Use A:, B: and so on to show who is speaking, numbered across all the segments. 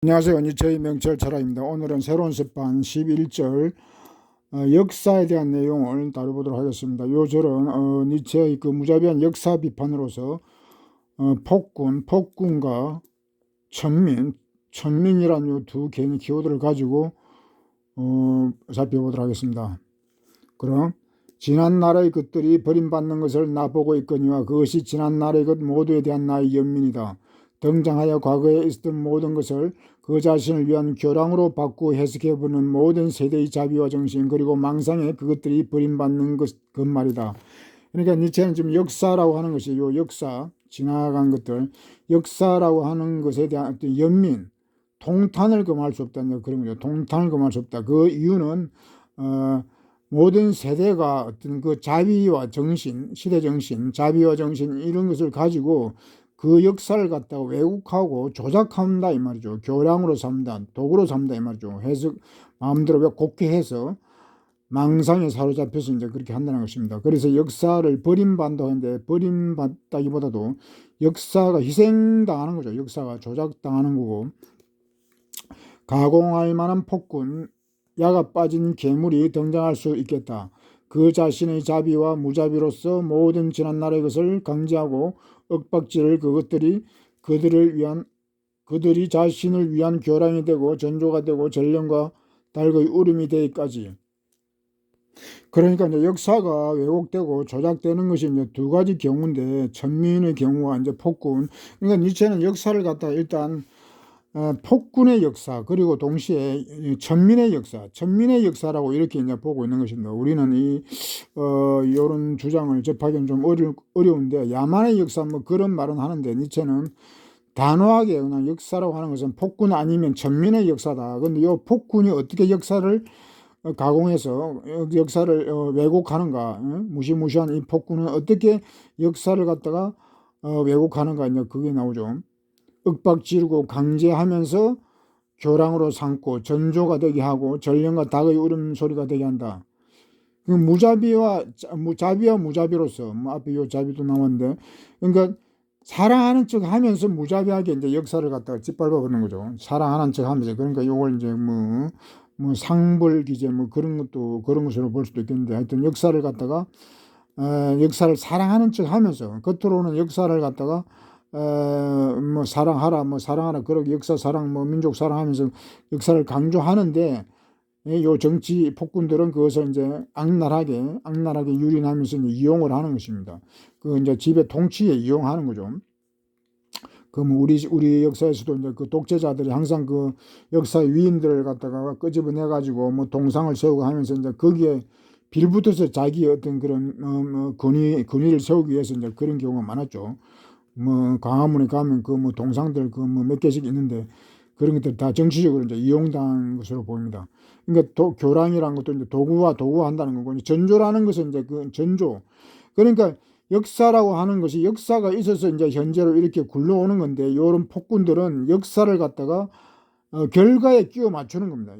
A: 안녕하세요. 니체의 명철 철학입니다. 오늘은 새로운 습관 11절 역사에 대한 내용을 다뤄보도록 하겠습니다. 요 절은 니체의 그 무자비한 역사 비판으로서 폭군과 천민이라는 요 두 개의 키워드를 가지고 살펴보도록 하겠습니다. 그럼 지난 나라의 것들이 버림받는 것을 나보고 있거니와 그것이 지난 나라의 것 모두에 대한 나의 연민이다. 등장하여 과거에 있었던 모든 것을 그 자신을 위한 교량으로 바꾸어 해석해보는 모든 세대의 자비와 정신 그리고 망상에 그것들이 버림받는 것 말이다. 그러니까 니체는 지금 역사라고 하는 것이 요 역사 지나간 것들 역사라고 하는 것에 대한 어떤 연민 통탄을 금할 수 없다는 그런 거죠. 통탄을 금할 수 없다. 그 이유는 모든 세대가 어떤 그 자비와 정신, 시대 정신, 자비와 정신 이런 것을 가지고 그 역사를 갖다가 왜곡하고 조작한다 이 말이죠. 교량으로 삼다, 도구로 삼다 이 말이죠. 해석 마음대로 곱게 해서 망상에 사로잡혀서 이제 그렇게 한다는 것입니다. 그래서 역사를 버림받는다고 하는데 버림받다기보다도 역사가 희생당하는 거죠. 역사가 조작당하는 거고 가공할 만한 폭군, 야가 빠진 괴물이 등장할 수 있겠다. 그 자신의 자비와 무자비로서 모든 지난 날의 것을 강제하고 윽박지를 그들이 자신을 위한 교량이 되고 전조가 되고 전령과 달의 울음이 되기까지. 그러니까 이제 역사가 왜곡되고 조작되는 것이 이제 두 가지 경우인데 천민의 경우와 이제 폭군. 그러니까 니체는 역사를 갖다가 일단 폭군의 역사 그리고 동시에 천민의 역사라고 이렇게 이제 보고 있는 것입니다. 우리는 이런 주장을 접하기는 좀 어려운데 야만의 역사 뭐 그런 말은 하는데 니체는 단호하게 그냥 역사라고 하는 것은 폭군 아니면 천민의 역사다. 근데 이 폭군이 어떻게 역사를 가공해서 역사를 왜곡하는가? 무시무시한 이 폭군은 어떻게 역사를 갖다가 왜곡하는가? 이제 그게 나오죠. 윽박지르고 강제하면서 교량으로 삼고 전조가 되게 하고 전령과 닭의 울음소리가 되게 한다. 자비와 무자비로서 앞에 요 자비도 나왔는데 그러니까 사랑하는 척 하면서 무자비하게 이제 역사를 갖다가 짓밟아 버리는 거죠. 사랑하는 척 하면서 그러니까 요걸 이제 뭐 상벌 기제 뭐 그런 것으로 볼 수도 있겠는데 하여튼 역사를 갖다가 역사를 사랑하는 척 하면서 겉으로는 역사를 갖다가 뭐 사랑하라 그러고 역사 사랑 뭐 민족 사랑하면서 역사를 강조하는데 요 정치 폭군들은 그것을 이제 악랄하게 유린하면서 이제 이용을 하는 것입니다. 그 이제 지배 통치에 이용하는 거죠. 그 뭐 우리 역사에서도 이제 그 독재자들이 항상 그 역사의 위인들을 갖다가 끄집어내 가지고 뭐 동상을 세우고 하면서 이제 거기에 빌붙어서 자기 어떤 그런 권위를 세우기 위해서 이제 그런 경우가 많았죠. 뭐 광화문에 가면 그 뭐 동상들 그 뭐 몇 개씩 있는데 그런 것들 다 정치적으로 이제 이용당한 것으로 보입니다. 그러니까 교랑이라는 것도 이제 도구와 한다는 거고 전조라는 것은 이제 그 전조. 그러니까 역사라고 하는 것이 역사가 있어서 이제 현재로 이렇게 굴러오는 건데 이런 폭군들은 역사를 갖다가 결과에 끼워 맞추는 겁니다.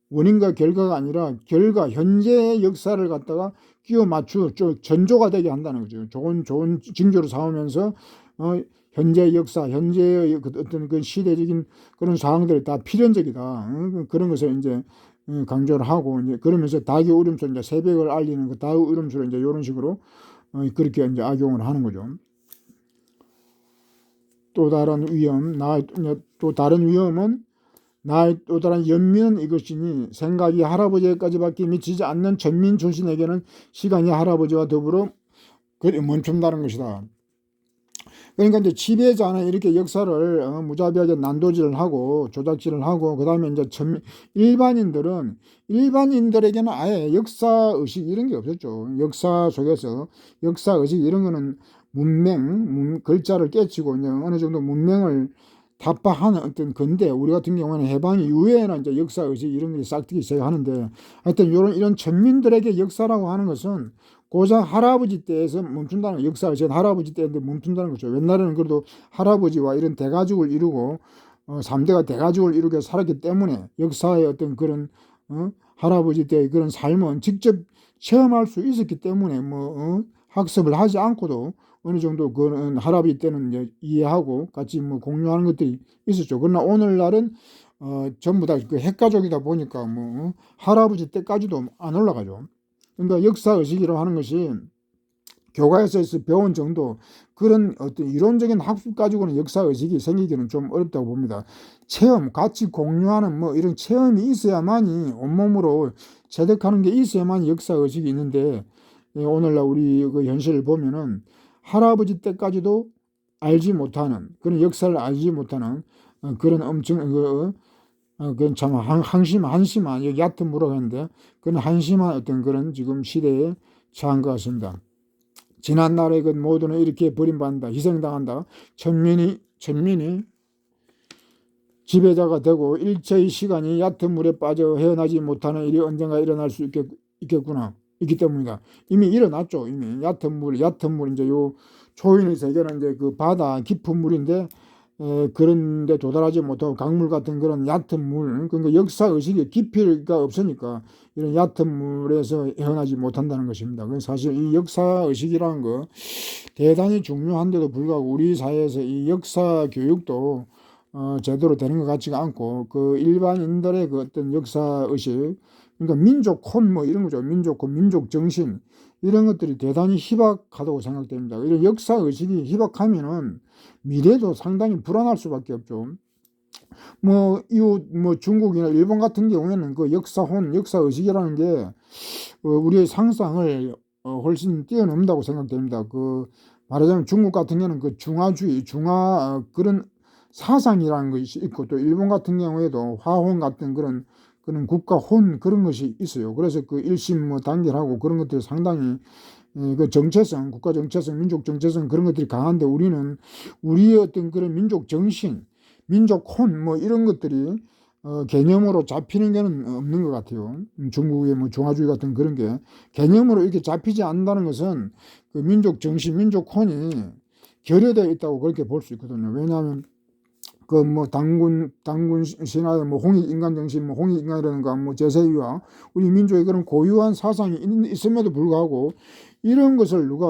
A: 원인과 결과가 아니라 현재의 역사를 갖다가 끼워 맞추 전조가 되게 한다는 거죠. 좋은 징조로 삼으면서 현재의 역사, 현재의 어떤 그 시대적인 그런 상황들이 다 필연적이다. 그런 것을 이제 강조를 하고 이제 그러면서 닭의 울음소리 이제 새벽을 알리는 그 닭의 울음소리 이제 이런 식으로 그렇게 이제 악용을 하는 거죠. 또 다른 위험은 나의 또 다른 연민은 이것이니 생각이 할아버지에게까지밖에 미치지 않는 전민 출신에게는 시간이 할아버지와 더불어 멈춘다는 것이다. 그러니까 이제 지배자는 이렇게 역사를 무자비하게 난도질을 하고 조작질을 하고 그 다음에 이제 일반인들에게는 아예 역사 의식 이런 게 없었죠. 역사 속에서 역사 의식 이런 거는 글자를 깨치고 이제 어느 정도 문명을 타파하는 어떤 건데 우리 같은 경우는 해방 이후에는 이제 역사 의식 이런 게 싹트기 시작하는데 하여튼 이런 전민들에게 역사라고 하는 것은 고작 할아버지 때에서 멈춘다는 역사 의식은 할아버지 때인데 멈춘다는 거죠. 옛날에는 그래도 할아버지와 이런 대가족을 이루고 3대가 대가족을 이루게 살았기 때문에 역사의 어떤 그런 할아버지 때의 그런 삶은 직접 체험할 수 있었기 때문에 학습을 하지 않고도 어느 정도 그는 할아버지 때는 이제 이해하고 같이 뭐 공유하는 것들이 있었죠. 그러나 오늘날은 전부 다 그 핵가족이다 보니까 뭐 할아버지 때까지도 안 올라가죠. 그러니까 역사 의식이라고 하는 것이 교과에서 배운 정도 그런 어떤 이론적인 학습 가지고는 역사 의식이 생기기는 좀 어렵다고 봅니다. 체험, 같이 공유하는 뭐 이런 체험이 있어야만이 온몸으로 체득하는 게 있어야만 역사 의식이 있는데 오늘날 우리 그 현실을 보면은 할아버지 때까지도 알지 못하는 그런 역사를 알지 못하는 그런 엄청 그건 참 한심한 얕은 무라고 하는데 그런 한심한 어떤 그런 지금 시대에 처한 것 같습니다. 지난날의 그 모두는 이렇게 버림받는다, 희생당한다. 천민이 지배자가 되고 일체의 시간이 얕은 물에 빠져 헤어나지 못하는 일이 언젠가 일어날 수 있겠구나. 있기 때문이다. 이미 일어났죠. 이미 얕은 물 이제 요 초인의 세계는 이제 그 바다 깊은 물인데 그런데 도달하지 못하고 강물 같은 그런 얕은 물, 그러니까 역사 의식이 깊이가 없으니까 이런 얕은 물에서 헤어나지 못한다는 것입니다. 사실 이 역사 의식이라는 거 대단히 중요한데도 불구하고 우리 사회에서 이 역사 교육도 제대로 되는 것 같지가 않고 그 일반인들의 그 어떤 역사 의식, 그러니까 민족혼 뭐 이런 거죠. 민족혼, 민족 정신 이런 것들이 대단히 희박하다고 생각됩니다. 이런 역사 의식이 희박하면은 미래도 상당히 불안할 수밖에 없죠. 뭐 이웃 뭐 중국이나 일본 같은 경우에는 그 역사혼, 역사 의식이라는 게 우리의 상상을 훨씬 뛰어넘는다고 생각됩니다. 그 말하자면 중국 같은 경우는 그 중화주의, 그런 사상이라는 것이 있고 또 일본 같은 경우에도 화혼 같은 그런 국가혼 그런 것이 있어요. 그래서 그 일심 뭐 단결하고 그런 것들이 상당히 그 정체성, 국가 정체성, 민족 정체성 그런 것들이 강한데 우리는 우리의 어떤 그런 민족 정신, 민족혼 뭐 이런 것들이 개념으로 잡히는 게는 없는 것 같아요. 중국의 뭐 중화주의 같은 그런 게 개념으로 이렇게 잡히지 않는다는 것은 그 민족 정신, 민족혼이 결여되어 있다고 그렇게 볼 수 있거든요. 왜냐하면 그 뭐 당군 신화의 뭐 홍익 인간 정신, 뭐 홍익 인간이라든가 뭐 제세위와 우리 민족의 그런 고유한 사상이 있음에도 불구하고 이런 것을 누가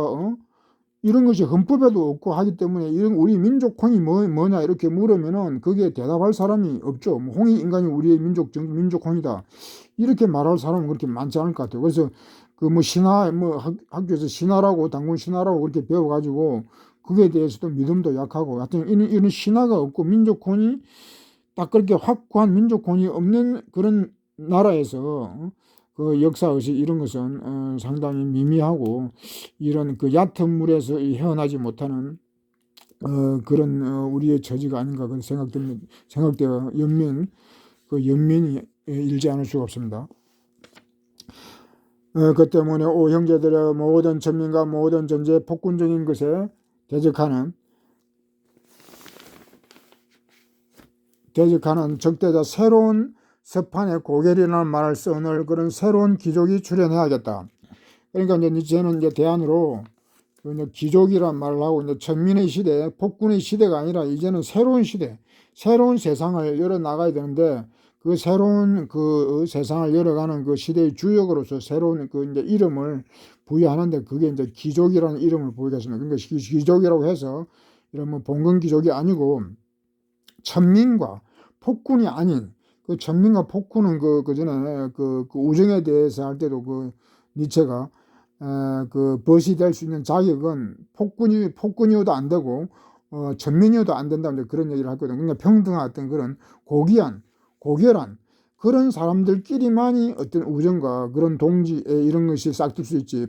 A: 이런 것이 헌법에도 없고 하기 때문에 이런 우리 민족혼이 뭐냐 이렇게 물으면은 그게 대답할 사람이 없죠. 뭐 홍익 인간이 우리의 민족혼이다 이렇게 말할 사람은 그렇게 많지 않을 것 같아요. 그래서 그 뭐 신화 뭐 학교에서 신화라고 당군 신화라고 그렇게 배워가지고 그에 대해서도 믿음도 약하고 하여튼 이런 신화가 없고 민족혼이 딱 그렇게 확고한 민족혼이 없는 그런 나라에서 그 역사의식 이런 것은 상당히 미미하고 이런 그 얕은 물에서 헤어나지 못하는 그런 우리의 처지가 아닌가 그런 생각되어 연민이 일지 않을 수가 없습니다. 그 때문에 오 형제들의 모든 천민과 모든 전제의 폭군적인 것에 대적하는 적대자 새로운 서판의 고결이라는 말을 써놓을 그런 새로운 귀족이 출현해야겠다. 그러니까 이제 니체는 이제 대안으로 귀족이란 말을 하고 이제 천민의 시대, 폭군의 시대가 아니라 이제는 새로운 시대, 새로운 세상을 열어 나가야 되는데 그 새로운 그 세상을 열어가는 그 시대의 주역으로서 새로운 그 이제 이름을 부여하는데 그게 이제 귀족이라는 이름을 부여했습니다. 그러니까 귀족이라고 해서 이런 뭐 봉건 귀족이 아니고 천민과 폭군이 아닌 그 천민과 폭군은 그 전에 그 우정에 대해서 할 때도 그 니체가 그 벗이 될 수 있는 자격은 폭군이어도 안 되고 천민이어도 안 된다 그런 얘기를 했거든요. 그러니까 평등한 어떤 그런 고결한 그런 사람들끼리만이 어떤 우정과 그런 동지 이런 것이 싹틀 수 있지.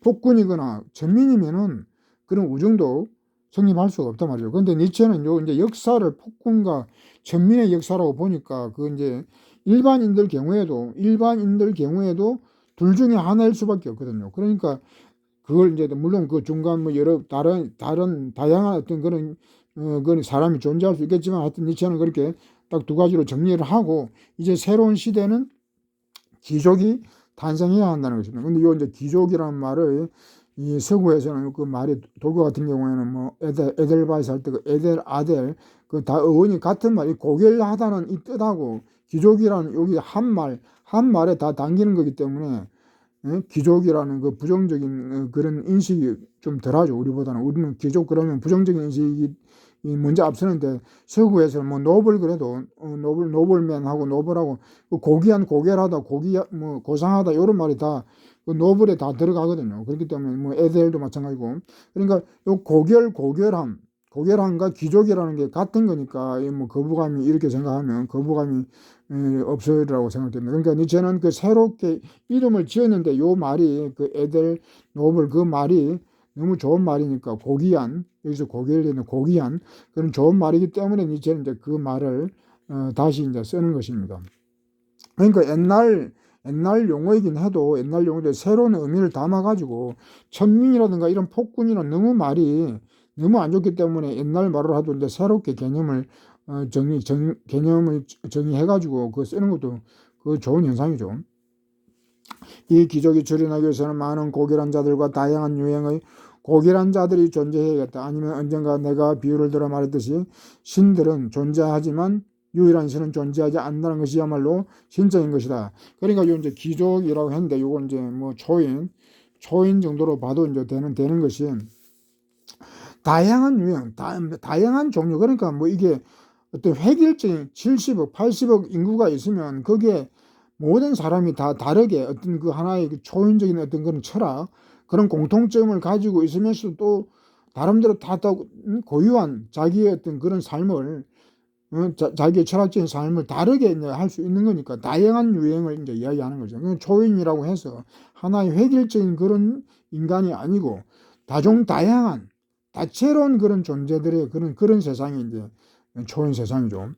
A: 폭군이거나 천민이면은 그런 우정도 성립할 수가 없단 말이죠. 그런데 니체는 이제 역사를 폭군과 천민의 역사라고 보니까 그 이제 일반인들 경우에도 둘 중에 하나일 수밖에 없거든요. 그러니까 그걸 이제 물론 그 중간 뭐 여러 다양한 어떤 그런 사람이 존재할 수 있겠지만 하여튼 니체는 그렇게 딱 두 가지로 정리를 하고 이제 새로운 시대는 귀족이 탄생해야 한다는 것입니다. 근데 이 이제 귀족이라는 말을 이 서구에서는 그 말이 독일 같은 경우에는 뭐 에델바이스 할 때 그 에델 아델 그 다 어원이 같은 말이 고결하다는 이 뜻하고 귀족이라는 여기 한 말에 다 담기는 거기 때문에 귀족이라는 그 부정적인 그런 인식이 좀 덜하죠. 우리보다는. 우리는 귀족 그러면 부정적인 인식이 먼저 앞서는데, 서구에서는 뭐 노블 그래도 노블맨하고 노블하고 그 고귀한 고결하다 뭐 고상하다 이런 말이 다 그 노블에 다 들어가거든요. 그렇기 때문에 뭐 에델도 마찬가지고. 그러니까 요 고결함과 귀족이라는 게 같은 거니까 뭐 거부감이, 이렇게 생각하면 거부감이 없으리라고 생각됩니다. 그러니까 저는 그 새롭게 이름을 지었는데 요 말이 그 에델 노블 그 말이 너무 좋은 말이니까, 고귀한, 여기서 고결되는 고귀한 그런 좋은 말이기 때문에 저는 이제 그 말을 다시 이제 쓰는 것입니다. 그러니까 옛날 용어이긴 해도 옛날 용어인데 새로운 의미를 담아가지고, 천민이라든가 이런 폭군이나 너무 말이 너무 안 좋기 때문에 옛날 말을 하도 이제 새롭게 개념을 개념을 정의해가지고 그 쓰는 것도 그 좋은 현상이죠. 이 기적이 출현하기 위해서는 많은 고결한 자들과 다양한 유형의 고결한 자들이 존재해야겠다. 아니면 언젠가 내가 비유를 들어 말했듯이 신들은 존재하지만 유일한 신은 존재하지 않는다는 것이야말로 신적인 것이다. 그러니까 요 이제 기족이라고 했는데 요건 이제 뭐 초인 정도로 봐도 이제 되는 것이, 다양한 유형, 다양한 종류. 그러니까 뭐 이게 어떤 획일적인 70억, 80억 인구가 있으면 거기에 모든 사람이 다 다르게 어떤 그 하나의 그 초인적인 어떤 그런 철학, 그런 공통점을 가지고 있으면서 또 나름대로 다 고유한 자기의 어떤 그런 삶을, 자기의 철학적인 삶을 다르게 할 수 있는 거니까 다양한 유형을 이제 이야기하는 거죠. 초인이라고 해서 하나의 획일적인 그런 인간이 아니고 다양한 다채로운 그런 존재들의 그런 세상이 이제 초인 세상이죠.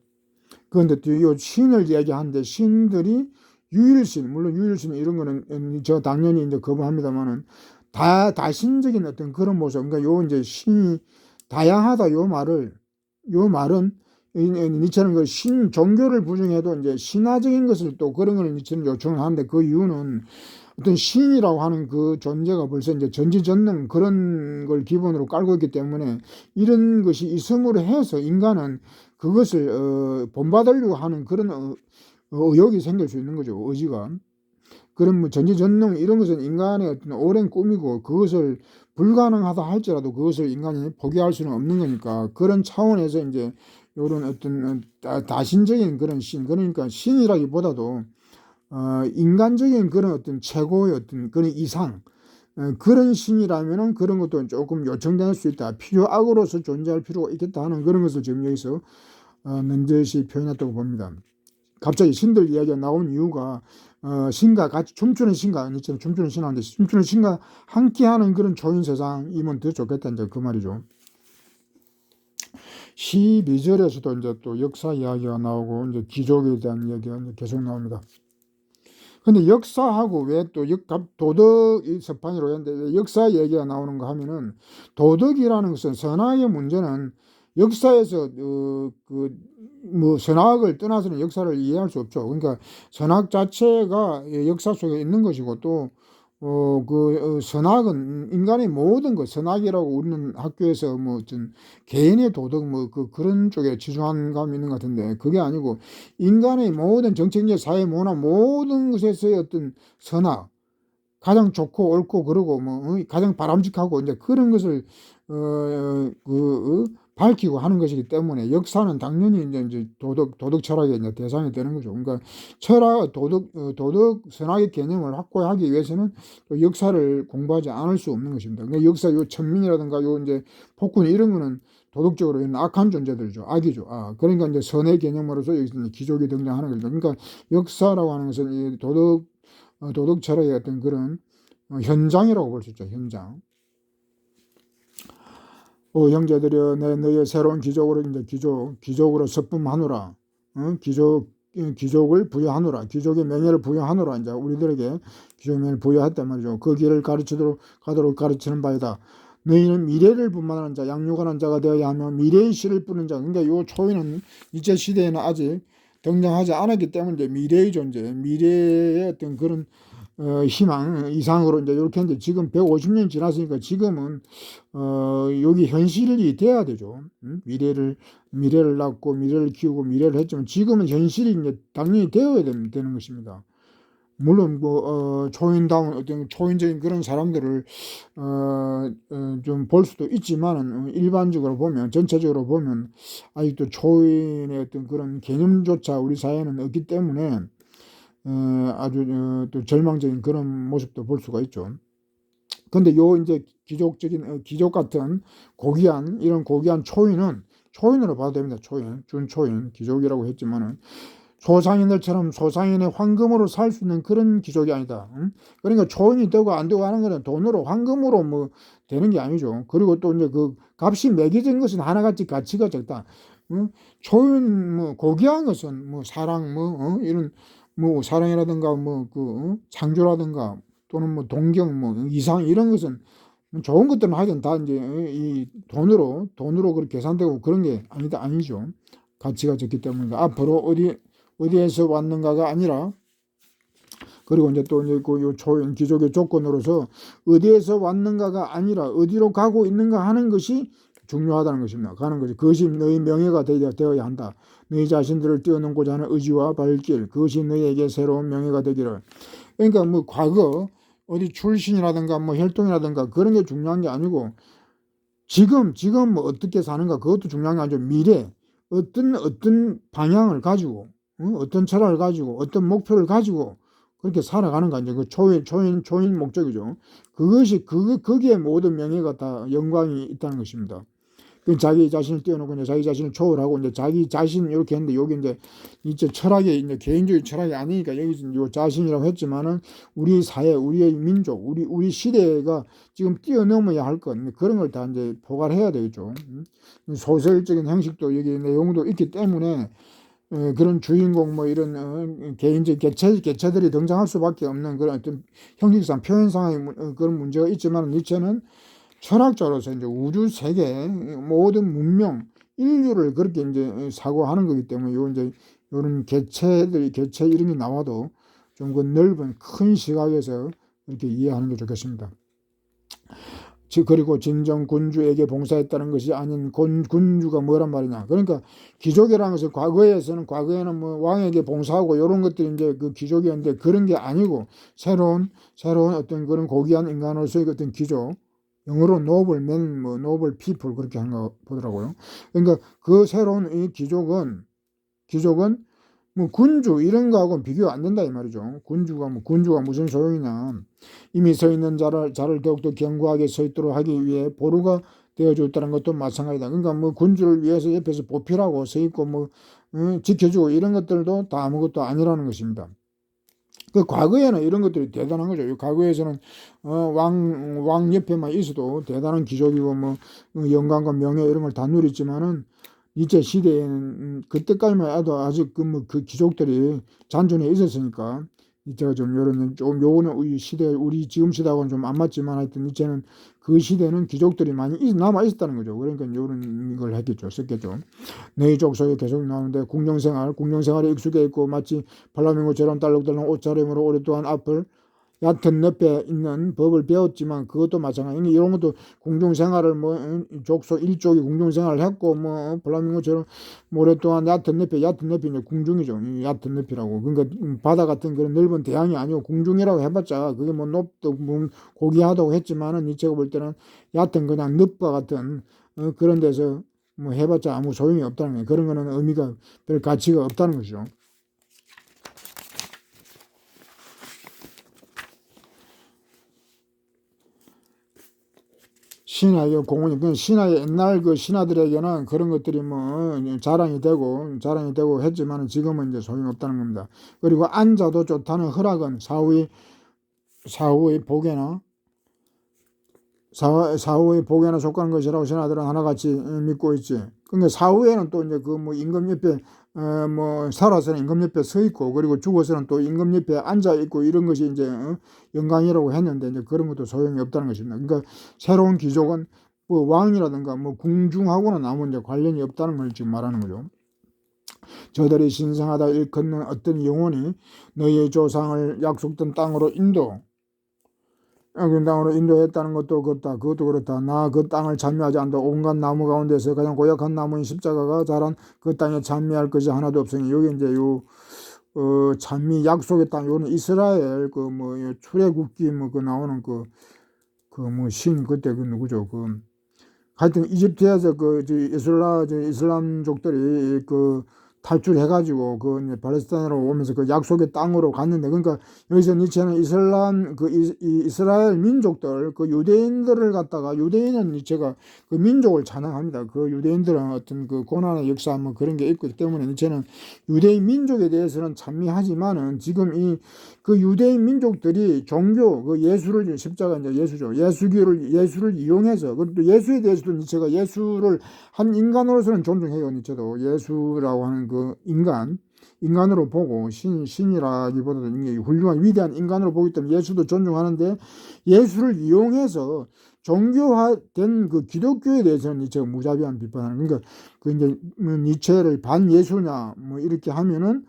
A: 그런데 또 이 신을 이야기하는데, 신들이 유일신, 물론 유일신 이런 거는 저 당연히 이제 거부합니다만은 다신적인 어떤 그런 모습, 그러니까 요 이제 신이 다양하다 요 말은 니체는 그 신 종교를 부정해도 이제 신화적인 것을 또 그런 걸 니체는 요청을 하는데, 그 이유는 어떤 신이라고 하는 그 존재가 벌써 이제 전지전능 그런 걸 기본으로 깔고 있기 때문에, 이런 것이 있음으로 해서 인간은 그것을 본받으려고 하는 그런 의욕이 생길 수 있는 거죠. 의지가. 그런 뭐 전지전능 이런 것은 인간의 어떤 오랜 꿈이고, 그것을 불가능하다 할지라도 그것을 인간이 포기할 수는 없는 거니까, 그런 차원에서 이제 이런 어떤 다신적인 그런 신, 그러니까 신이라기보다도 인간적인 그런 어떤 최고의 어떤 그런 이상, 그런 신이라면은 그런 것도 조금 요청될 수 있다. 필요악으로서 존재할 필요가 있겠다 하는 그런 것을 지금 여기서 넌저시 표현했다고 봅니다. 갑자기 신들 이야기가 나온 이유가 신과 같이 춤추는 신과, 춤추는 신하는데 춤추는 신과 함께하는 그런 초인 세상이면 더 좋겠다, 이제 그 말이죠. 12절에서도 이제 또 역사 이야기가 나오고 이제 귀족에 대한 이야기가 이제 계속 나옵니다. 근데 역사하고 왜 또 도덕 이 서판이라고 했는데 왜 역사 얘기가 나오는가 하면은, 도덕이라는 것은 선악의 문제는 역사에서 뭐 선악을 떠나서는 역사를 이해할 수 없죠. 그러니까 선악 자체가 역사 속에 있는 것이고, 또 선악은 인간의 모든 것, 선악이라고 우리는 학교에서 뭐 어떤 개인의 도덕 뭐 그런 쪽에 치중한 감이 있는 것 같은데, 그게 아니고 인간의 모든 정책적 사회 문화 모든 것에서의 어떤 선악, 가장 좋고 옳고 그러고 뭐 가장 바람직하고 이제 그런 것을 밝히고 하는 것이기 때문에, 역사는 당연히 이제 도덕 철학의 이제 대상이 되는 거죠. 그러니까 도덕 선악의 개념을 확고하기 위해서는 또 역사를 공부하지 않을 수 없는 것입니다. 그러니까 역사 요 천민이라든가 요 이제 폭군 이런 거는 도덕적으로 악한 존재들이죠. 악이죠. 그러니까 이제 선의 개념으로서 여기서 이제 기족이 등장하는 거죠. 그러니까 역사라고 하는 것은 이 도덕 철학의 어떤 그런 현장이라고 볼 수 있죠. 현장. 형제들이여, 너희의 새로운 기족으로 이제 기족으로 서품하노라. 기족을 부여하노라. 기족의 명예를 부여하노라. 이제 우리들에게 기족의 명예를 부여했단 말이죠. 그 길을 가도록 가르치는 바이다. 너희는 미래를 분만하는 자, 양육하는 자가 되어야 하며 미래의 씨를 뿌는 자. 그러니까 요 초인은 이제 시대에는 아직 등장하지 않았기 때문에 미래의 존재, 미래의 어떤 그런 희망 이상으로 이제 이렇게 했는데, 지금 150년 지났으니까 지금은 여기 현실이 돼야 되죠. 미래를 낳고 미래를 키우고 미래를 했지만 지금은 현실이 이제 당연히 되어야 되는 것입니다. 물론 초인다운 어떤 초인적인 그런 사람들을 좀 볼 수도 있지만은 일반적으로 보면 전체적으로 보면 아직도 초인의 어떤 그런 개념조차 우리 사회에는 없기 때문에 아주 또 절망적인 그런 모습도 볼 수가 있죠. 근데 요 이제 기족적인 기족 같은 고귀한 이런 고귀한 초인은 초인으로 봐도 됩니다. 초인, 준초인, 기족이라고 했지만은 소상인들처럼 소상인의 황금으로 살 수 있는 그런 기족이 아니다. 응? 그러니까 초인이 되고 안 되고 하는 거는 돈으로 황금으로 뭐 되는 게 아니죠. 그리고 또 이제 그 값이 매겨진 것은 하나같이 가치가 적다. 응? 초인 뭐 고귀한 것은 뭐 사랑 뭐 이런 뭐 사랑이라든가 뭐그 창조라든가 또는 뭐 동경 뭐 이상 이런 것은 좋은 것들은 하여튼 다 이제 이 돈으로 그렇게 계산되고 그런 게 아니죠. 가치가 적기 때문에 앞으로 어디에서 왔는가가 아니라 그리고 이제 또 이제 그 초인 기족의 조건으로서 어디에서 왔는가가 아니라 어디로 가고 있는가 하는 것이 중요하다는 것입니다. 가는 것이 그것이 너희 명예가 되어야 한다. 너희 자신들을 뛰어넘고자 하는 의지와 발길 그것이 너희에게 새로운 명예가 되기를. 그러니까 뭐 과거 어디 출신이라든가 뭐 혈통이라든가 그런 게 중요한 게 아니고 지금 뭐 어떻게 사는가 그것도 중요한 게 아니죠. 미래 어떤 방향을 가지고 어떤 철학을 가지고 어떤 목표를 가지고 그렇게 살아가는 거 이제 그 초인 목적이죠. 그것이 거기에 모든 명예가 다 영광이 있다는 것입니다. 그 자기 자신을 띄워놓고 이제 자기 자신을 초월하고 이제 자기 자신 이렇게 했는데 여기 이제 철학이 이제 개인적인 철학이 아니니까 여기서 요 자신이라고 했지만은 우리 사회, 우리의 민족, 우리 시대가 지금 뛰어넘어야 할 것 그런 걸 다 이제 포괄해야 되겠죠. 소설적인 형식도 여기 내용도 있기 때문에 그런 주인공 뭐 이런 개인적 개체들이 등장할 수밖에 없는 그런 어떤 형식상 표현상의 그런 문제가 있지만 니체는 철학자로서 이제 우주 세계 모든 문명 인류를 그렇게 이제 사고하는 거기 때문에 요 이제 요런 개체 이름이 나와도 좀 그 넓은 큰 시각에서 이렇게 이해하는 게 좋겠습니다. 그리고 진정 군주에게 봉사했다는 것이 아닌 군주가 뭐란 말이냐. 그러니까 귀족이라는 것은 과거에는 뭐 왕에게 봉사하고 이런 것들이 이제 그 귀족이었는데 그런 게 아니고 새로운 어떤 그런 고귀한 인간으로서의 어떤 귀족. 영어로 노블맨, 뭐 노블 피플 그렇게 한 거 보더라고요. 그러니까 그 새로운 이 귀족은 뭐 군주 이런 거하고는 비교가 안 된다 이 말이죠. 군주가 무슨 소용이냐. 이미 서 있는 자를 더욱더 견고하게 서 있도록 하기 위해 보루가 되어줬다는 것도 마찬가지다. 그러니까 뭐 군주를 위해서 옆에서 보필하고 서 있고 뭐 지켜주고 이런 것들도 다 아무것도 아니라는 것입니다. 그 과거에는 이런 것들이 대단한 거죠. 과거에서는 왕 옆에만 있어도 대단한 귀족이고 뭐 영광과 명예 이런 걸 다 누렸지만은 이제 시대에는 그때까지만 해도 아직 그 귀족들이 잔존해 있었으니까 이제가 좀 요거는 우리 지금 시대하고는 좀 안 맞지만 하여튼 이제는 그 시대는 귀족들이 많이 남아 있었다는 거죠. 그러니까 요런 걸 썼겠죠. 너희 족속에 계속 나오는데 궁정생활에 익숙해 있고 마치 팔라밍고처럼 딸록딸록 옷차림으로 오랫동안 앞을 얕은 늪에 있는 법을 배웠지만 그것도 마찬가지. 이런 것도 궁중생활을 뭐 족속 일족이 궁중생활을 했고 뭐 플라밍고처럼 오랫동안 얕은 늪이 이제 궁중이죠. 얕은 늪이라고. 그러니까 바다 같은 그런 넓은 대양이 아니고 궁중이라고 해봤자 그게 뭐 높고 뭐 고귀하다고 했지만은 이체가 볼 때는 얕은 그냥 늪과 같은 그런 데서 뭐 해봤자 아무 소용이 없다는 거예요. 그런 거는 의미가 별 가치가 없다는 것이죠. 신하의 공헌이 신하의 옛날 그 신하들에게는 그런 것들이 뭐 자랑이 되고 했지만 지금은 이제 소용이 없다는 겁니다. 그리고 앉아도 좋다는 허락은 사후의 복에나 속하는 것이라고 신하들은 하나같이 믿고 있지. 그러니까 사후에는 또 이제 그 뭐 임금 옆에 뭐 살아서는 임금 옆에 서 있고 그리고 죽어서는 또 임금 옆에 앉아 있고 이런 것이 이제 영광이라고 했는데 이제 그런 것도 소용이 없다는 것입니다. 그러니까 새로운 귀족은 뭐 왕이라든가 뭐 궁중하고는 아무 이제 관련이 없다는 걸 지금 말하는 거죠. 저들이 신성하다 일컫는 어떤 영혼이 너희의 조상을 약속된 땅으로 그 땅으로 인도했다는 것도 그렇다. 나 그 땅을 찬미하지 않다. 온갖 나무 가운데서 가장 고약한 나무인 십자가가 자란 그 땅에 찬미할 것이 하나도 없으니 여기 이제 찬미 약속의 땅 요는 이스라엘 그 뭐 출애굽기 뭐 그 나오는 그 뭐 신 그때 그 누구죠 그 하여튼 이집트에서 그 이슬람족들이 그 탈출해가지고 그 이제 팔레스타인으로 오면서 그 약속의 땅으로 갔는데 그러니까 여기서 니체는 이슬람 그 이스라엘 민족들 그 유대인들을 갖다가 유대인은 니체가 그 민족을 찬양합니다. 그 유대인들은 어떤 그 고난의 역사 뭐 그런 게 있기 때문에 니체는 유대인 민족에 대해서는 찬미하지만은 지금 이 그 유대인 민족들이 종교 그 예수를 십자가 이제 예수죠. 예수를 이용해서 그것도 예수에 대해서도 니체가 예수를 한 인간으로서는 존중해요. 니체도 예수라고 하는 그 인간으로 보고 신이라기보다도 훌륭한 위대한 인간으로 보기 때문에 예수도 존중하는데 예수를 이용해서 종교화된 그 기독교에 대해서는 니체가 무자비한 비판하는 그러니까 그 이제 니체를 반예수냐 뭐 이렇게 하면은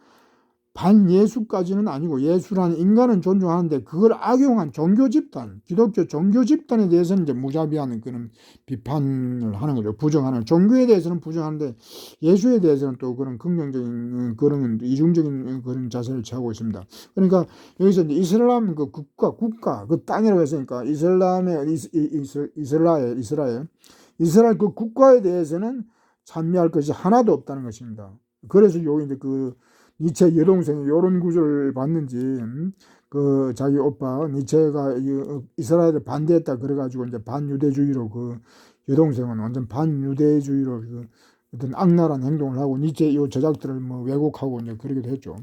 A: 반예수까지는 아니고 예수라는 인간은 존중하는데 그걸 악용한 종교 집단, 기독교 종교 집단에 대해서는 이제 무자비하는 그런 비판을 하는 거죠. 부정하는 종교에 대해서는 부정하는데 예수에 대해서는 또 그런 긍정적인 그런 이중적인 그런 자세를 취하고 있습니다. 그러니까 여기서 이제 이슬람 그 국가 그 땅이라고 했으니까 이슬람의 이스라엘 그 국가에 대해서는 찬미할 것이 하나도 없다는 것입니다. 그래서 여기 이제 그 니체 여동생이 이런 구절을 봤는지 그 자기 오빠 니체가 이스라엘을 반대했다 그래가지고 이제 반유대주의로 그 여동생은 완전 반유대주의로 그 어떤 악랄한 행동을 하고 니체 이 저작들을 뭐 왜곡하고 이제 그러기도 했죠.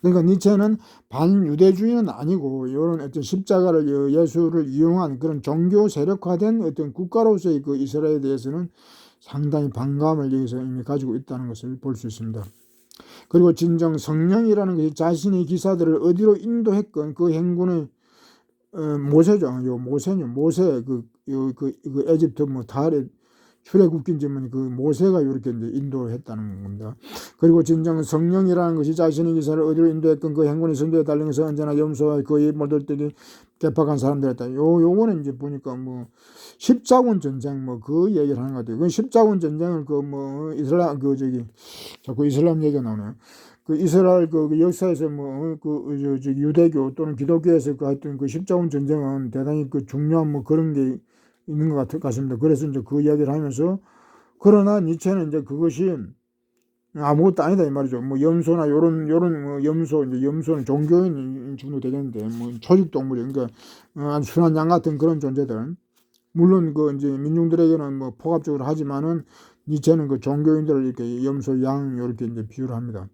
A: 그러니까 니체는 반유대주의는 아니고 이런 어떤 십자가를 예수를 이용한 그런 종교 세력화된 어떤 국가로서의 그 이스라엘에 대해서는 상당히 반감을 여기서 이미 가지고 있다는 것을 볼 수 있습니다. 그리고 진정 성령이라는 것이 자신의 기사들을 어디로 인도했건 그 행군의 모세죠. 모세 그 에집트 뭐 달에 출애굽기인지면 그 모세가 이렇게 이제 인도했다는 겁니다. 그리고 진정 성령이라는 것이 자신의 기사를 어디로 인도했건 그 행군의 선두에 달리면서 언제나 염소와 그의 모델들이 개박한 사람들이었다. 요거는 이제 보니까 뭐 십자군 전쟁 뭐 그 얘기를 하는 것 같아요. 그 십자군 전쟁을 그 뭐 이슬람 그 저기 자꾸 이슬람 얘기가 나오네요. 그 이스라엘 그 역사에서 뭐 그 유대교 또는 기독교에서 그 하여튼 그 십자군 전쟁은 대단히 그 중요한 뭐 그런 게 있는 것 같습니다. 그래서 이제 그 이야기를 하면서 그러나 니체는 이제 그것이 아무것도 아니다 이 말이죠. 뭐 염소나 요런 뭐 염소는 종교인 정도 되겠는데 뭐 초식 동물이 그러니까 아주 순한 양 같은 그런 존재들. 물론 그 이제 민중들에게는 뭐 포괄적으로 하지만은 니체는 그 종교인들을 이렇게 염소, 양 이렇게 이제 비유를 합니다.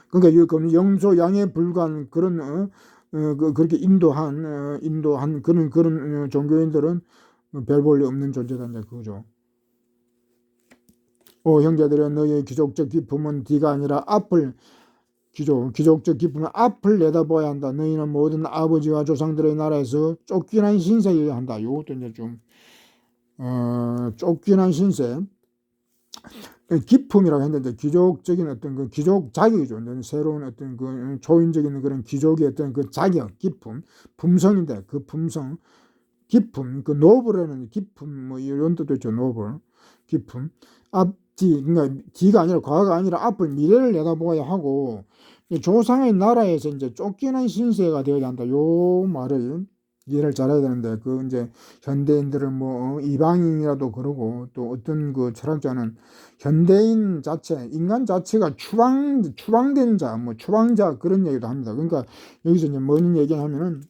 A: 그러니까 그 염소, 양에 불과한 그런 그렇게 인도한 그런 종교인들은 별 볼일 없는 존재다 이제 그거죠. 형제들아 너희의 기족적 기쁨은 뒤가 아니라 앞을 기족적 기쁨은 앞을 내다봐야 한다. 너희는 모든 아버지와 조상들의 나라에서 쫓겨난 신세여야 한다. 이것도 이제 좀 쫓겨난 신세 기품이라고 했는데 기족적인 어떤 그 기족 자격이죠. 새로운 어떤 그 초인적인 그런 기족의 어떤 그 자격, 기품, 품성인데 그 품성, 기품, 그 노블에는 기품 뭐 이런 뜻도 있죠. 노블, 기품. 앞뒤 그러니까 뒤가 아니라 과거가 아니라 앞을 미래를 내다보아야 하고 조상의 나라에서 이제 쫓겨난 신세가 되어야 한다. 요 말을 이해를 잘해야 되는데 그 이제 현대인들은 뭐 이방인이라도 그러고 또 어떤 그 철학자는 현대인 자체 인간 자체가 추방된 자 뭐 추방자 그런 얘기도 합니다. 그러니까 여기서 이제 뭔 얘기하면은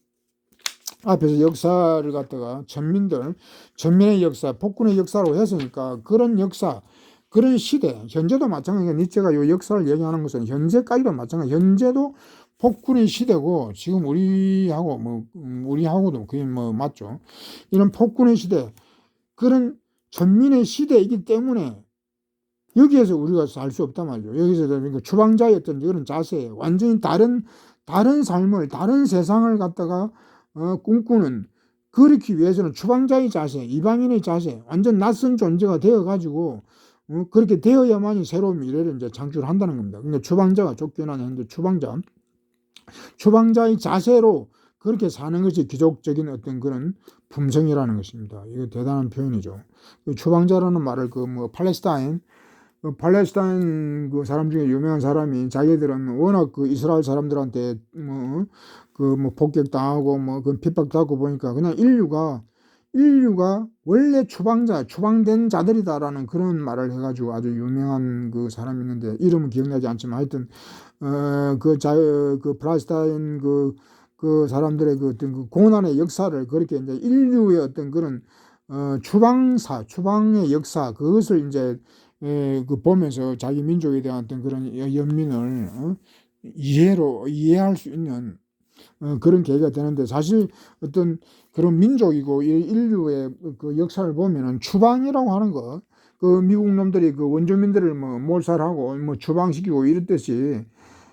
A: 앞에서 역사를 갖다가 전민의 역사 폭군의 역사로 했으니까 그런 역사 그런 시대 현재도 마찬가지니까 니체가 요 역사를 얘기하는 것은 현재까지도 마찬가지 현재도 폭군의 시대고 지금 우리하고도 그게 뭐 맞죠. 이런 폭군의 시대 그런 전민의 시대이기 때문에 여기에서 우리가 살 수 없단 말이죠. 여기서 그러니까 추방자의 어떤 그런 자세 완전히 다른 삶을 다른 세상을 갖다가 꿈꾸는 그렇기 위해서는 추방자의 자세 이방인의 자세 완전 낯선 존재가 되어가지고 그렇게 되어야만이 새로운 미래를 이제 창출한다는 겁니다. 그러니까 추방자가 쫓겨난 현재 추방자의 자세로 그렇게 사는 것이 기족적인 어떤 그런 품성이라는 것입니다. 이거 대단한 표현이죠. 추방자라는 말을 그 뭐 팔레스타인 팔레스타인 그 사람 중에 유명한 사람이 자기들은 워낙 그 이스라엘 사람들한테 뭐 폭격당하고 뭐 그 핍박받고 보니까 그냥 인류가 원래 추방된 자들이다라는 그런 말을 해가지고 아주 유명한 그 사람이 있는데 이름은 기억나지 않지만 하여튼 그 팔레스타인 그 사람들의 그 어떤 그 고난의 역사를 그렇게 이제 인류의 어떤 그런 추방의 역사 그것을 이제 그 보면서 자기 민족에 대한 어떤 그런 연민을 이해할 수 있는 그런 계기가 되는데 사실 어떤 그런 민족이고 인류의 그 역사를 보면은 추방이라고 하는 거, 그 미국 놈들이 그 원주민들을 뭐 몰살하고 뭐 추방시키고 이랬듯이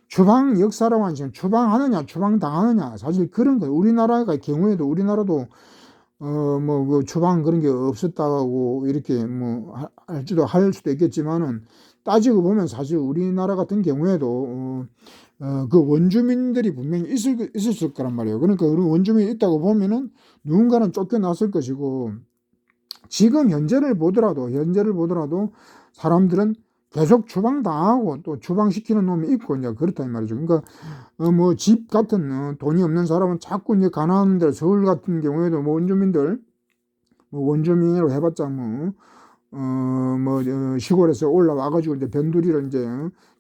A: 추방 역사라고 하는 지금 추방하느냐 추방당하느냐 사실 그런 거예요. 우리나라가 경우에도 우리나라도 뭐 그 추방 그런 게 없었다고 이렇게 뭐 할 수도 있겠지만은 따지고 보면 사실 우리나라 같은 경우에도 그 원주민들이 분명히 있었을 거란 말이에요. 그러니까 우리 원주민이 있다고 보면은 누군가는 쫓겨났을 것이고 지금 현재를 보더라도 사람들은 계속 추방당하고 또 추방시키는 놈이 있고 이제 그렇단 말이죠. 그러니까 뭐 집 같은 돈이 없는 사람은 자꾸 이제 가난한 데 서울 같은 경우에도 뭐 원주민들 뭐 원주민으로 해봤자 시골에서 올라와가지고 이제 변두리를 이제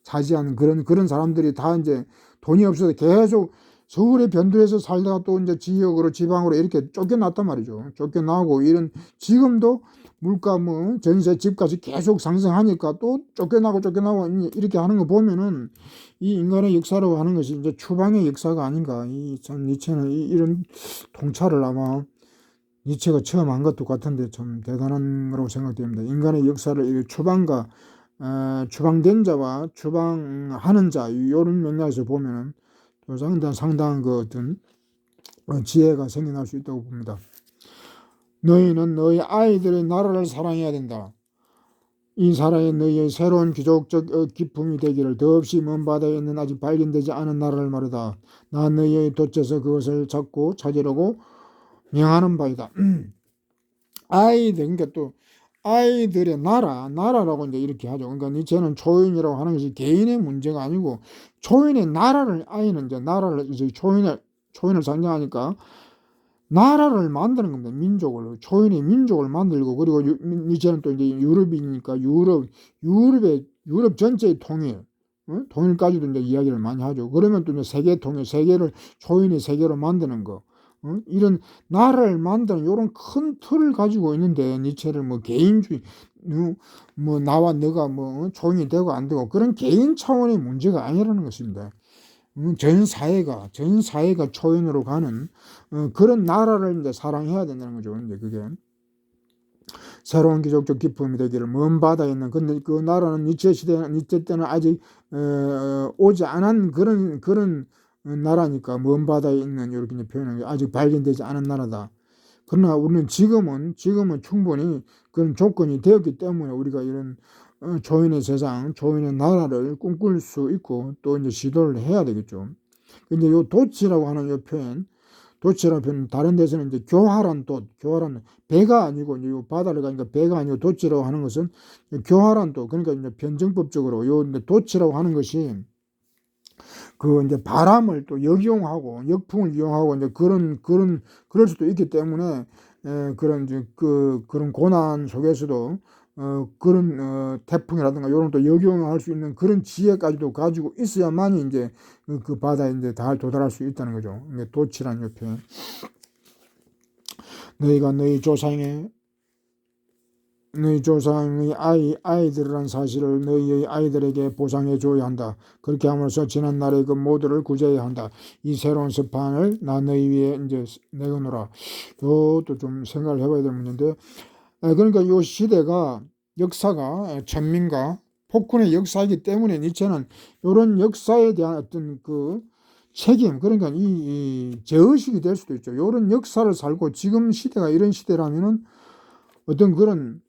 A: 차지하는 그런 사람들이 다 이제 돈이 없어서 계속 서울의 변두리에서 살다가 또 이제 지역으로 지방으로 이렇게 쫓겨났단 말이죠. 쫓겨나고 이런 지금도 물가 뭐 전세 집값이 계속 상승하니까 또 쫓겨나고 이렇게 하는 거 보면은 이 인간의 역사라고 하는 것이 이제 추방의 역사가 아닌가. 참 니체는 이런 통찰을 아마 니체가 처음 한 것도 같은데 참 대단한 거라고 생각됩니다. 인간의 역사를 추방된 자와 추방하는 자 이런 맥락에서 보면은 또 상당한 그 어떤 지혜가 생겨날 수 있다고 봅니다. 너희는 너희 아이들의 나라를 사랑해야 된다. 이 나라에 너희의 새로운 귀족적 기품이 되기를 더없이 먼 바다에 있는 아직 발견되지 않은 나라를 말하다. 나 너희의 돛에서 그것을 잡고 찾으려고 명하는 바이다. 그러니까 또 아이들의 나라라고 이제 이렇게 하죠. 그러니까 니체는 초인이라고 하는 것이 개인의 문제가 아니고 초인의 아이는 이제 나라를 이제 초인을 상징하니까 나라를 만드는 겁니다. 초인의 민족을 만들고 그리고 니체는 또 이제 유럽이니까 유럽 전체의 통일까지도 이제 이야기를 많이 하죠. 그러면 또 이제 초인의 세계로 만드는 거. 이런 나라를 만드는 이런 큰 틀을 가지고 있는데 니체를 뭐 개인주의 뭐 나와 너가 뭐 초인이 되고 안 되고 그런 개인 차원의 문제가 아니라는 것입니다. 전 사회가 초인으로 가는 그런 나라를 이제 사랑해야 된다는 거죠. 이제 그게 새로운 기족적 기쁨이 되기를 먼 바다에 있는 근데 그 나라는 니체 때는 아직 오지 않은 그런 나라니까 먼 바다에 있는 이렇게 표현한 게 아직 발견되지 않은 나라다. 그러나 우리는 지금은 충분히 그런 조건이 되었기 때문에 우리가 이런 초인의 세상, 초인의 나라를 꿈꿀 수 있고 또 이제 시도를 해야 되겠죠. 근데 요 도치라고 하는 요 표현, 다른 데서는 이제 교활한 배가 아니고 이제 요 바다를 가니까 배가 아니고 도치라고 하는 것은 교활한 그러니까 이제 변증법적으로 요 도치라고 하는 것이 그 이제 바람을 또 역풍을 이용하고 이제 그럴 수도 있기 때문에 그런 이제 그런 고난 속에서도 그런 태풍이라든가 이런 또 역용할 수 있는 그런 지혜까지도 가지고 있어야만이 이제 그 바다에 이제 도달할 수 있다는 거죠. 도치란 옆에 너희가 너희 조상의 아이들이란 사실을 너희의 아이들에게 보상해 줘야 한다. 그렇게 함으로써 지난 날의 그 모두를 구제해야 한다. 이 새로운 습관을 나 너희 위에 이제 내거노라. 이것도 좀 생각을 해봐야 될 문제인데, 그러니까 이 시대가 역사가 천민과 폭군의 역사이기 때문에 니체는 이런 역사에 대한 어떤 그 책임, 그러니까 이 제의식이 될 수도 있죠. 이런 역사를 살고 지금 시대가 이런 시대라면은 어떤 그런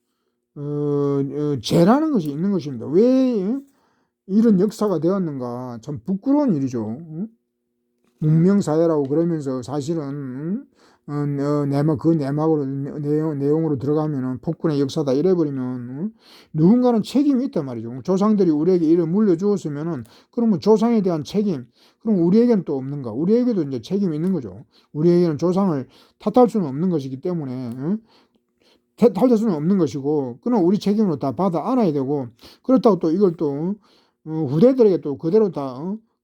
A: 죄라는 것이 있는 것입니다. 왜 이런 역사가 되었는가? 참 부끄러운 일이죠. 문명사회라고 그러면서 사실은 내막, 그 내막으로, 내용으로 들어가면은 폭군의 역사다 이래버리면, 누군가는 책임이 있단 말이죠. 조상들이 우리에게 이를 물려주었으면은, 그러면 조상에 대한 책임, 그럼 우리에게는 또 없는가? 우리에게도 이제 책임이 있는 거죠. 우리에게는 조상을 탓할 수는 없는 것이기 때문에, 탓할 수는 없는 것이고, 그럼 우리 책임으로 다 받아 안아야 되고, 그렇다고 또 이걸 또, 후대들에게 또 그대로 다,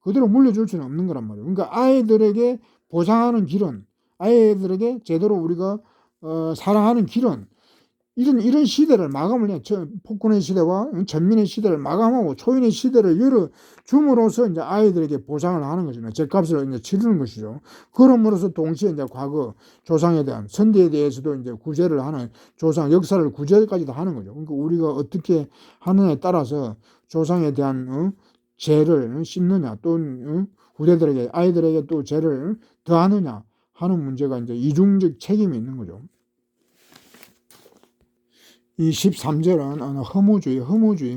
A: 그대로 물려줄 수는 없는 거란 말이에요. 그러니까 아이들에게 보상하는 길은, 아이들에게 제대로 우리가 사랑하는 길은 이런 시대를 마감을 해. 폭군의 시대와 전민의 시대를 마감하고 초인의 시대를 열어줌으로써 이제 아이들에게 보상을 하는 것이죠. 죗값을 이제 치르는 것이죠. 그럼으로써 동시에 이제 과거 조상에 대한 선대에 대해서도 이제 구제를 하는 조상 역사를 구제까지도 하는 거죠. 그러니까 우리가 어떻게 하느냐에 따라서 조상에 대한 죄를 씻느냐 또 후대들에게 아이들에게 또 죄를 더하느냐 하는 문제가 이제 이중적 책임이 있는 거죠. 이 13절은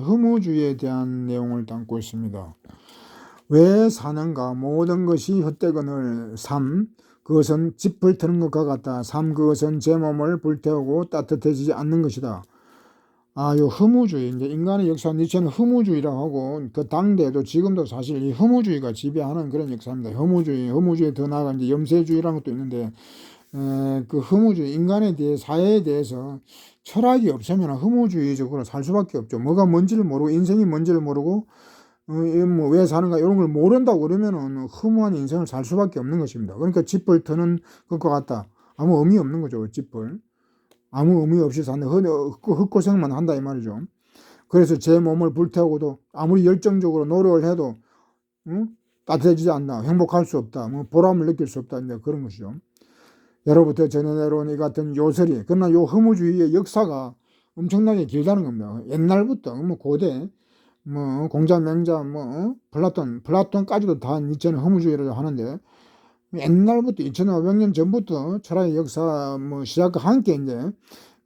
A: 허무주의에 대한 내용을 담고 있습니다. 왜 사는가? 모든 것이 헛되거늘 3. 그것은 짚을 트는 것과 같다. 3. 그것은 제 몸을 불태우고 따뜻해지지 않는 것이다. 요 허무주의, 이제 인간의 역사, 니체는 허무주의라고 하고, 그 당대에도 지금도 사실 이 허무주의가 지배하는 그런 역사입니다. 허무주의 더 나아가 이제 염세주의라는 것도 있는데, 그 허무주의, 인간에 대해, 사회에 대해서 철학이 없으면 허무주의적으로 살 수밖에 없죠. 뭐가 뭔지를 모르고, 인생이 뭔지를 모르고, 뭐 왜 사는가, 이런 걸 모른다고 그러면은 허무한 인생을 살 수밖에 없는 것입니다. 그러니까 짚을 트는 것과 같다. 아무 의미 없는 거죠, 짚을. 아무 의미 없이 산다. 헛고생만 한다, 이 말이죠. 그래서 제 몸을 불태우고도 아무리 열정적으로 노력을 해도, 따뜻해지지 않나, 행복할 수 없다, 뭐 보람을 느낄 수 없다, 이제 그런 것이죠. 예로부터 전해 내려온 이 같은 요설이, 그러나 요 허무주의의 역사가 엄청나게 길다는 겁니다. 옛날부터, 뭐 고대, 뭐 공자, 명자, 뭐 플라톤까지도 다 니체는 허무주의를 하는데, 옛날부터 2500년 전부터 철학의 역사 뭐 시작과 함께 이제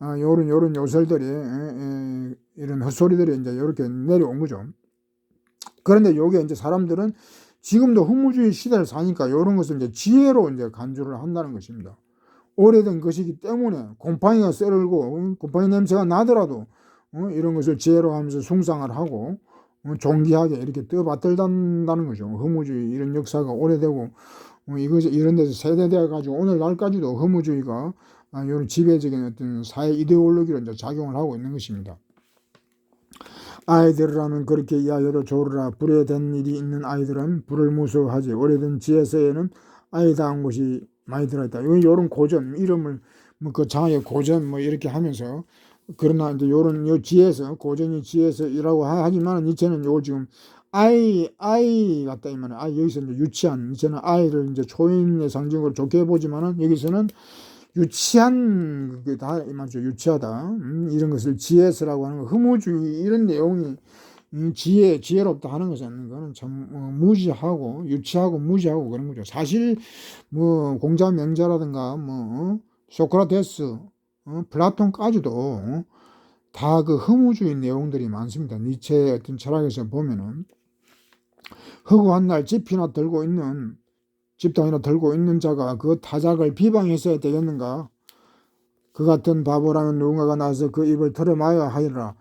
A: 요런 요설들이 이런 헛소리들이 이제 이렇게 내려온 거죠. 그런데 요게 이제 사람들은 지금도 허무주의 시대를 사니까 요런 것을 이제 지혜로 이제 간주를 한다는 것입니다. 오래된 것이기 때문에 곰팡이가 썰고 곰팡이 냄새가 나더라도 이런 것을 지혜로 하면서 숭상을 하고 존귀하게 이렇게 떠받들다는 거죠. 허무주의 이런 역사가 오래되고 이것이 이런 데서 세대되어 가지고 오늘날까지도 허무주의가 이런 지배적인 어떤 사회 이데올로기로 이제 작용을 하고 있는 것입니다. 아이들이라면 그렇게 이하여도 좋으라. 불에 된 일이 있는 아이들은 불을 무서워하지. 오래된 지혜서에는 아이다한 것이 많이 들어있다. 이런 고전 이름을 뭐 그 장의 고전 뭐 이렇게 하면서 그러나 이제 요런 지혜서 고전이 지혜서이라고 하지만 이제는 요 지금 아이 같다 이 말은 여기서 이제 유치한 이제는 아이를 이제 초인의 상징으로 좋게 보지만은 여기서는 유치한 그다 이 말이죠. 유치하다 이런 것을 지혜서라고 하는 거 허무주의 이런 내용이 지혜롭다 하는 것은 그거는 참 무지하고 유치하고 무지하고 그런 거죠. 사실 뭐 공자 명자라든가 뭐 소크라테스 플라톤까지도 다 그 허무주의 내용들이 많습니다. 니체의 어떤 철학에서 보면은 허구한 날 집이나 들고 있는 집단이나 들고 있는 자가 그 타작을 비방했어야 되겠는가? 그 같은 바보라면 누군가가 나서 그 입을 털어마야 하리라.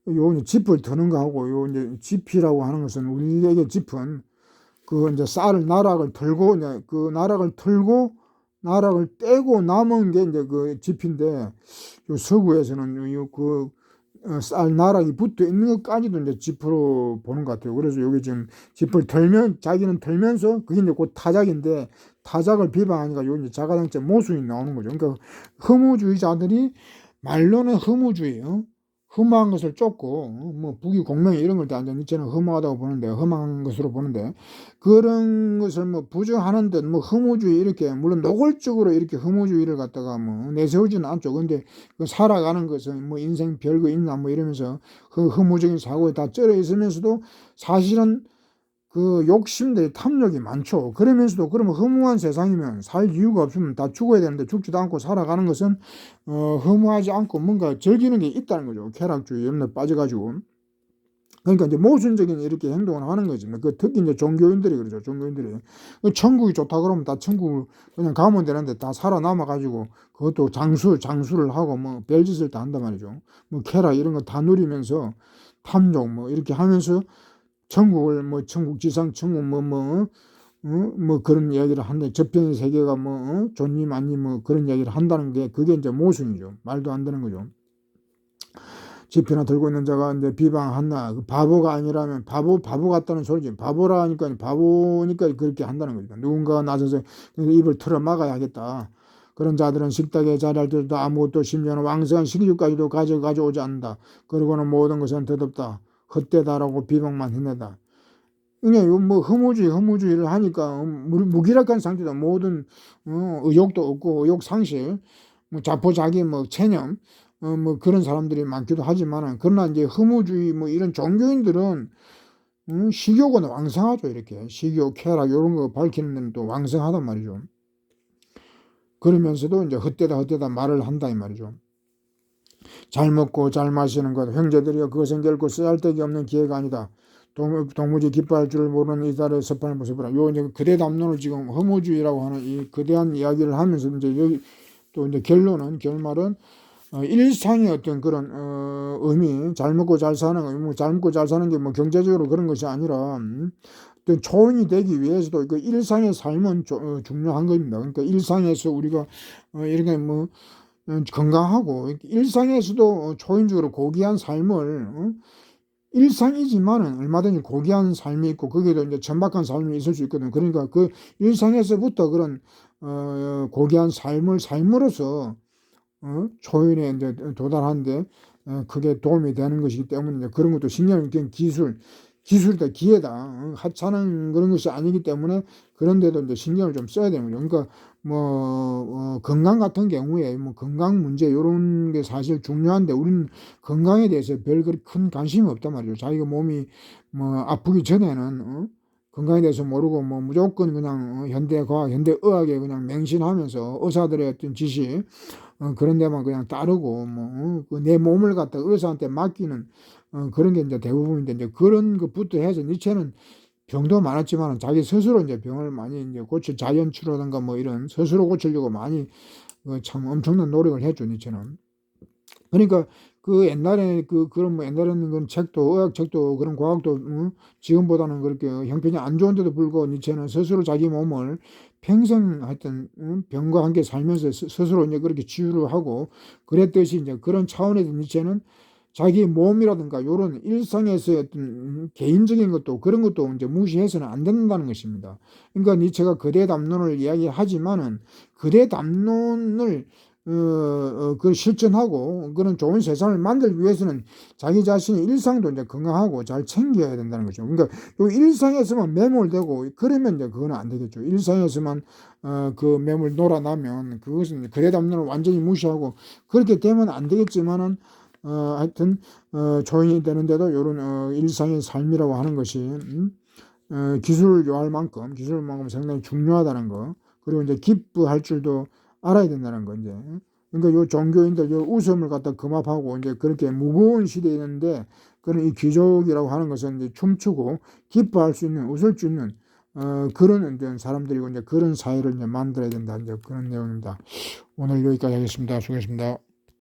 A: 요 집을 터는 거하고 요 이제 집이라고 하는 것은 우리에게 집은 그 이제 쌀을 나락을 털고 이제 그 나락을 털고 나락을 떼고 남은 게 이제 그 집인데 요 서구에서는 그 쌀 나락이 붙어 있는 것까지도 이제 집으로 보는 것 같아요. 그래서 여기 지금 집을 털면 자기는 털면서 그게 이제 곧 타작인데 타작을 비방하니까 요 이제 자가당체 모순이 나오는 거죠. 그러니까 허무주의자들이 말로는 허무주의, 흠한 것을 쫓고 뭐 부귀 공명 이런 걸 다 니체는 흠하다고 보는데 흠한 것으로 보는데 그런 것을 뭐 부정하는 듯 뭐 허무주의 이렇게 물론 노골적으로 이렇게 허무주의를 갖다가 뭐 내세우지는 않죠. 근데 그 살아가는 것은 뭐 인생 별거 있나 뭐 이러면서 그 허무적인 사고에 다 쩔어 있으면서도 사실은 그 욕심들이 탐욕이 많죠. 그러면서도 그러면 허무한 세상이면 살 이유가 없으면 다 죽어야 되는데 죽지도 않고 살아가는 것은 허무하지 않고 뭔가 즐기는 게 있다는 거죠. 쾌락주의 염려 빠져가지고 그러니까 이제 모순적인 이렇게 행동을 하는 거지. 그 특히 이제 종교인들이 그러죠. 종교인들이 천국이 좋다 그러면 다 천국 그냥 가면 되는데 다 살아남아 가지고 그것도 장수를 하고 뭐 별짓을 다 한단 말이죠. 뭐 쾌락 이런 거 다 누리면서 탐욕 뭐 이렇게 하면서 천국을 뭐 천국 지상 천국 뭐 그런 이야기를 한다. 저편의 세계가 뭐 좋니 많니 뭐 그런 이야기를 한다는 게 그게 이제 모순이죠. 말도 안 되는 거죠. 지피나 들고 있는 자가 이제 비방한나 그 바보가 아니라면 바보 같다는 소리지. 바보라니까 바보니까 그렇게 한다는 거죠. 누군가가 나서서 입을 틀어 막아야 하겠다. 그런 자들은 식탁에 자리할 때도 아무것도 심지어는 왕성한 식유까지도 가져오지 않는다. 그러고는 모든 것은 더덥다. 헛되다라고 비방만 해내다. 그냥 뭐 허무주의를 하니까 무기력한 상태다. 모든 의욕도 없고 의욕 상실, 뭐 자포자기, 뭐 체념, 뭐 그런 사람들이 많기도 하지만은 그러나 이제 허무주의 뭐 이런 종교인들은 식욕은 왕성하죠. 이렇게 식욕, 쾌락 이런 거 밝히는 데는 또 왕성하단 말이죠. 그러면서도 이제 헛되다 말을 한다 이 말이죠. 잘 먹고 잘 마시는 것, 형제들이여 그것은 결코 쓰잘데기 없는 기회가 아니다. 도무지 기뻐할 줄 모르는 이달의 섭판을 보세보라. 요 이제 거대 담론을 지금 허무주의라고 하는 이 거대한 이야기를 하면서 이제 여기 또 이제 결말은 일상의 어떤 그런 의미, 잘 먹고 잘 사는 의미, 잘 먹고 잘 사는 게 뭐 경제적으로 그런 것이 아니라 어떤 초인이 되기 위해서도 그 일상의 삶은 중요한 겁니다. 그러니까 일상에서 우리가 이렇게 뭐 건강하고 일상에서도 초인적으로 고귀한 삶을 일상이지만은 얼마든지 고귀한 삶이 있고 거기에도 이제 천박한 삶이 있을 수 있거든. 그러니까 그 일상에서부터 그런 고귀한 삶을 삶으로써 초인에 이제 도달하는데 그게 도움이 되는 것이기 때문에 이제 그런 것도 신경 기술이다 기회다 하찮은 그런 것이 아니기 때문에 그런데도 이제 신경을 좀 써야 되는 거죠. 그러니까 뭐 건강 같은 경우에 뭐 건강 문제 이런 게 사실 중요한데 우리는 건강에 대해서 별 그렇게 큰 관심이 없단 말이죠. 자기가 몸이 뭐 아프기 전에는 건강에 대해서 모르고 뭐 무조건 그냥 현대과학, 현대의학에 그냥 맹신하면서 의사들의 어떤 지식 그런 데만 그냥 따르고 내 몸을 갖다 의사한테 맡기는 그런 게 이제 대부분인데 이제 그런 것부터 해서 니체는 병도 많았지만 자기 스스로 이제 병을 많이 이제 자연 치료라든가 뭐 이런 스스로 고치려고 많이 참 엄청난 노력을 했죠 니체는. 그러니까 그 옛날에 그런 뭐 옛날에는 그런 책도 의학책도 그런 과학도 지금보다는 그렇게 형편이 안 좋은데도 불구하고 니체는 스스로 자기 몸을 평생 하여튼 병과 함께 살면서 스스로 이제 그렇게 치유를 하고 그랬듯이 이제 그런 차원에서 니체는 자기 몸이라든가 요런 일상에서의 어떤 개인적인 것도 그런 것도 이제 무시해서는 안 된다는 것입니다. 그러니까 니체가 거대 담론을 이야기하지만은 거대 담론을 그 실천하고 그런 좋은 세상을 만들기 위해서는 자기 자신의 일상도 이제 건강하고 잘 챙겨야 된다는 거죠. 그러니까 요 일상에서만 매몰되고 그러면 이제 그거는 안 되겠죠. 일상에서만 그 매몰 놀아나면 그것은 거대 담론을 완전히 무시하고 그렇게 되면 안 되겠지만은 하여튼 조인이 되는데도 요런 일상의 삶이라고 하는 것이 기술을 요할 만큼 상당히 중요하다는 거. 그리고 이제 기뻐할 줄도 알아야 된다는 거 이제. 그러니까 요 종교인들 요 웃음을 갖다 금합하고 이제 그렇게 무거운 시대에 있는데 그런 이 귀족이라고 하는 것은 이제 춤추고 기뻐할 수 있는 웃을 수 있는 그런 이제 사람들이고 이제 그런 사회를 이제 만들어야 된다 이제 그런 내용입니다. 오늘 여기까지 하겠습니다. 수고했습니다.